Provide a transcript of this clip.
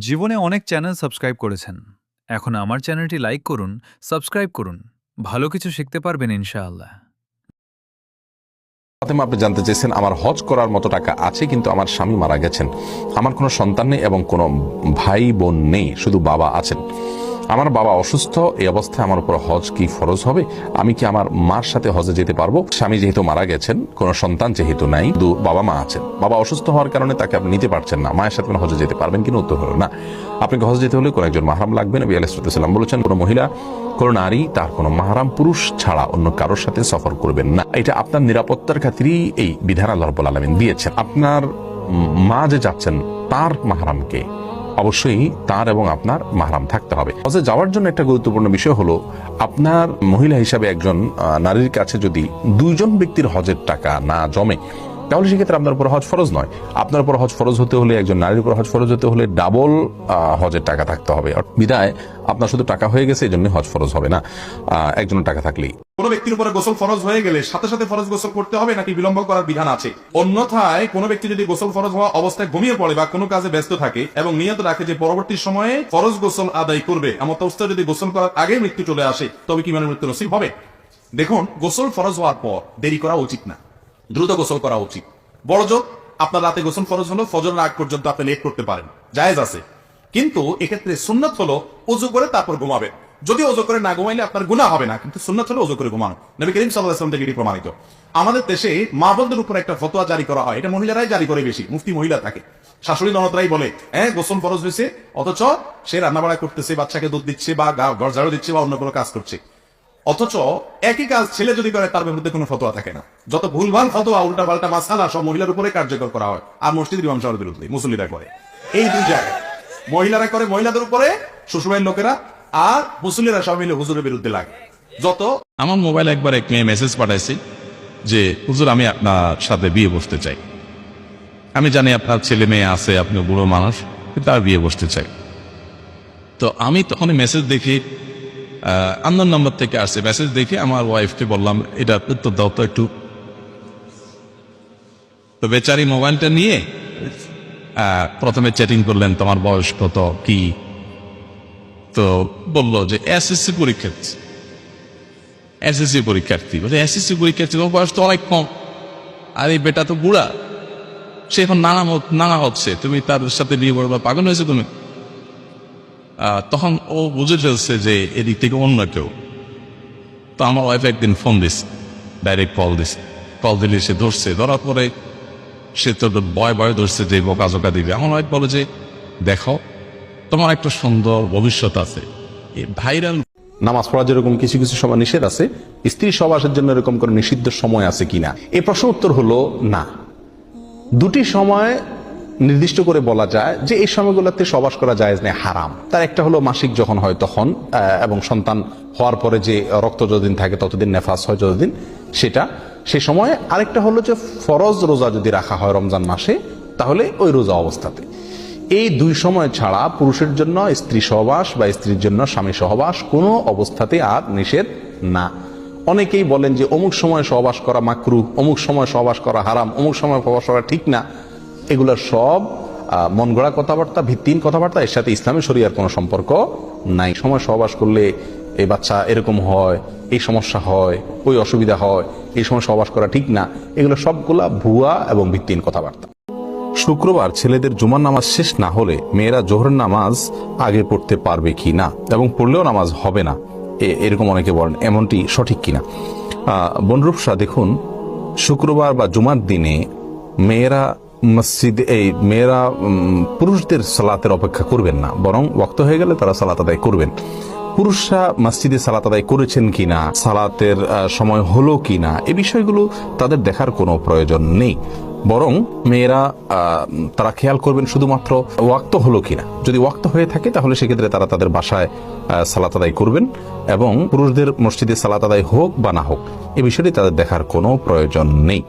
জীবনে অনেক channel subscribe করেছেন। এখন আমার চ্যানেলটি লাইক করুন, সাবস্ক্রাইব করুন। ভালো কিছু শিখতে পারবেন ইনশাআল্লাহ। ফাতেমা, আপনি জানতে চেয়েছেন আমার হজ করার মতো টাকা আছে, কিন্তু আমার স্বামী মারা গেছেন, আমার কোনো সন্তান নেই এবং কোনো ভাই বোন নেই, শুধু বাবা আছেন। আমার বাবা অসুস্থ, এই অবস্থায় আমার উপর হজ কি ফরজ হবে? আমি কি আমার মার সাথে হজে যেতে পারবো? স্বামী যেহেতু মারা গেছেন, কোনো সন্তান যেহেতু নাই, শুধু বাবা মা আছেন, বাবা অসুস্থ হওয়ার কারণে তাকে আপনি নিতে পারছেন না, মায়ের সাথে হজে যেতে পারবেন কিনা? উত্তর হলো না। আপনাকে হজে যেতে হলে কোনো একজন মাহরাম লাগবে। নবী আলাইহিস সালাম বলেছেন, কোনো মহিলা, কোনো নারী তার কোনো মাহরাম পুরুষ ছাড়া অন্য কারোর সাথে সফর করবেন না। এটা আপনার নিরাপত্তার খাতিরেই এই বিধান আল্লাহ রাব্বুল আলামিন দিয়েছেন। আপনার মা যে যাচ্ছেন তার মাহরামকে অবশ্যই তার এবং আপনার মাহরাম থাকতে হবে। হজে যাওয়ার জন্য একটা গুরুত্বপূর্ণ বিষয় হলো, আপনার মহিলা হিসাবে একজন নারীর কাছে যদি দুইজন ব্যক্তির হজের টাকা না জমে, তাহলে সেক্ষেত্রে আপনার উপর হজ ফরজ নয়। আপনার উপর হজ ফরজ হতে হলে, একজন নারীর উপর হজ ফরজ হতে হলে ডাবল হজের টাকা থাকতে হবে। বিদায় আপনার শুধু টাকা হয়ে গেছে, এই জন্য হজ ফরজ হবে না একজনের টাকা থাকলেই। কোন ব্যক্তির উপরে গোসল ফরজ হয়ে গেলে সাথে সাথে ফরজ গোসল করতে হবে নাকি বিলম্ব করার বিধান আছে? অন্যথায় কোনো ব্যক্তি যদি গোসল ফরজ হওয়া অবস্থায় ঘুমিয়ে পড়ে বা কোনো কাজে ব্যস্ত থাকে এবং নিয়ত রাখে যে পরবর্তী সময়ে ফরজ গোসল আদায় করবে, এমন অবস্থায় যদি গোসল করার আগে মৃত্যু চলে আসে, তবে কি মানে মৃত্যু নসিব হবে? দেখুন, গোসল ফরজ হওয়ার পর দেরি করা উচিত না, দ্রুত গোসল করা উচিত। বড় জোর আপনার রাতে গোসল ফরজ হলো, ফজর আগ পর্যন্ত আপনি লেট করতে পারেন, জায়েজ আছে। কিন্তু এক্ষেত্রে সুন্নাত হলো ওযু করে তারপর ঘুমাবেন। যদি ওযু করে না ঘুমাইলে আপনার গুনাহ হবে না, কিন্তু সুন্নাত হলো ওযু করে ঘুমানো। নবী করিম সাল্লাল্লাহু আলাইহি ওয়াসাল্লাম থেকে এটি প্রমাণিত। আমাদের দেশে মা বোনদের উপর একটা ফতোয়া জারি করা হয়, এটা মহিলারাই জারি করে বেশি, মুফতি মহিলা থাকে। শাশুড়ি ননদরাই বলে গোসল ফরজ হয়েছে, অথচ সে রান্না বাড়া করতেছে, বাচ্চাকে দুধ দিচ্ছে বা ঘর ঝাড়ু দিচ্ছে বা অন্য কোনো কাজ করছে। অথচ একই কাজ ছেলে যদি করে তার বিরুদ্ধে কোনো ফতোয়া থাকে না। যত ভুলভাল ফতোয়া, উল্টা পাল্টা মাসালা সব মহিলার উপরে কার্যকর করা হয়, আর মসজিদের ইমাম সাহেবের বিরুদ্ধে মুসল্লিরা করে। এই দুই জায়গায় মহিলারা করে মহিলাদের উপরে, শ্বশুরবাড়ির লোকেরা, আর মুসল্লিরা সব মিলে হুজুরের বিরুদ্ধে লাগে। যত আমার মোবাইলে একবার এক মেয়ে মেসেজ পাঠাইছি যে, হুজুর আমি আপনার সাথে বিয়ে বসতে চাই। আমি জানি আপনার ছেলে মেয়ে আছে, আপনি বুড়ো মানুষ, কিন্তু আর বিয়ে বসতে চাই। তো আমি তখন মেসেজ দেখি, আননোন নাম্বার থেকে আসছে মেসেজ দেখে আমার ওয়াইফকে বললাম, এটা উত্তর দাও তো একটু। তো বেচারি মোবাইলটা নিয়ে প্রথমে চ্যাটিং করলেন, তোমার বয়স কত, কি। তো বললো যে এসএসসি পরীক্ষার্থী। এসএসসি পরীক্ষার্থী বলে, এসএসসি পরীক্ষার্থী তোমার বয়স তো অনেক কম, আর এই বেটা তো বুড়া, সে এখন নানা হচ্ছে, তুমি তার সাথে বিয়ে করবা, পাগল হয়েছে তুমি? তখন ও বুঝে ফেলছে যে এদিক থেকে অন্য কেউ। তো আমার ওয়াইফ একদিন ফোন দিস, ডাইরেক্ট কল দিলে সে ধরছে, ধরার পরে সে তো ভয় ধরছে যে বোকা দিবে। আমার ওয়াইফ বলে যে, দেখো তোমার একটা সুন্দর ভবিষ্যৎ আছে, এই ভাইরাল নামাজ পড়া যেরকম কিছু কিছু সময় নিষেধ আছে, স্ত্রী সহবাসের জন্য এরকম কোনো নিষিদ্ধ সময় আছে কিনা, এই প্রশ্ন উত্তর হলো না। দুটি সময় নির্দিষ্ট করে বলা যায় যে এই সময়গুলোতে সহবাস করা জায়েজ নেই, হারাম। তার একটা হলো মাসিক যখন হয় তখন, এবং সন্তান হওয়ার পরে যে রক্ত যতদিন থাকে ততদিন, নেফাস হয় যতদিন, সেটা সেই সময়। আরেকটা হলো যে ফরজ রোজা যদি রাখা হয় রমজান মাসে, তাহলে ওই রোজা অবস্থাতে। এই দুই সময় ছাড়া পুরুষের জন্য স্ত্রী সহবাস বা স্ত্রীর জন্য স্বামী সহবাস কোনো অবস্থাতে আর নিষেধ না। অনেকেই বলেন যে অমুক সময় সহবাস করা মাকরুহ, অমুক সময় সহবাস করা হারাম, অমুক সময় সহবাস করা ঠিক না। এগুলো সব মন গড়া কথাবার্তা, ভিত্তিহীন কথাবার্তা, এর সাথে ইসলামী শরিয়ার কোনো সম্পর্ক নাই। সময় সহবাস করলে এই বাচ্চা এরকম হয়, এই সমস্যা হয়, ওই অসুবিধা হয়, এই সময় সহবাস করা ঠিক না, এগুলো সবগুলা ভুয়া এবং ভিত্তিহীন কথাবার্তা। শুক্রবার ছেলেদের জুমার নামাজ শেষ না হলে মেয়েরা জোহরের নামাজ আগে পড়তে পারবে কি না, এবং পড়লেও নামাজ হবে না, এরকম অনেকে বলেন, এমনটি সঠিক কিনা? বনরূপসা, দেখুন, শুক্রবার বা জুমার দিনে মেয়েরা মেয়েরা পুরুষদের সালাতের অপেক্ষা করবেন না, বরং ওয়াক্ত হয়ে গেলে তারা সালাত আদায় করবেন। পুরুষরা মসজিদে সালাত আদায় করেছেন কিনা, সালাতের সময় হলো কিনা, এই বিষয়গুলো তাদের দেখার কোনো প্রয়োজন নেই, বরং মেয়েরা তারা খেয়াল করবেন শুধুমাত্র ওয়াক্ত হলো কিনা। যদি ওয়াক্ত হয়ে থাকে তাহলে সেক্ষেত্রে তারা তাদের বাসায় সালাত আদায় করবেন, এবং পুরুষদের মসজিদে সালাত আদায় হোক বা না হোক, এই বিষয়টি তাদের দেখার কোনো প্রয়োজন নেই।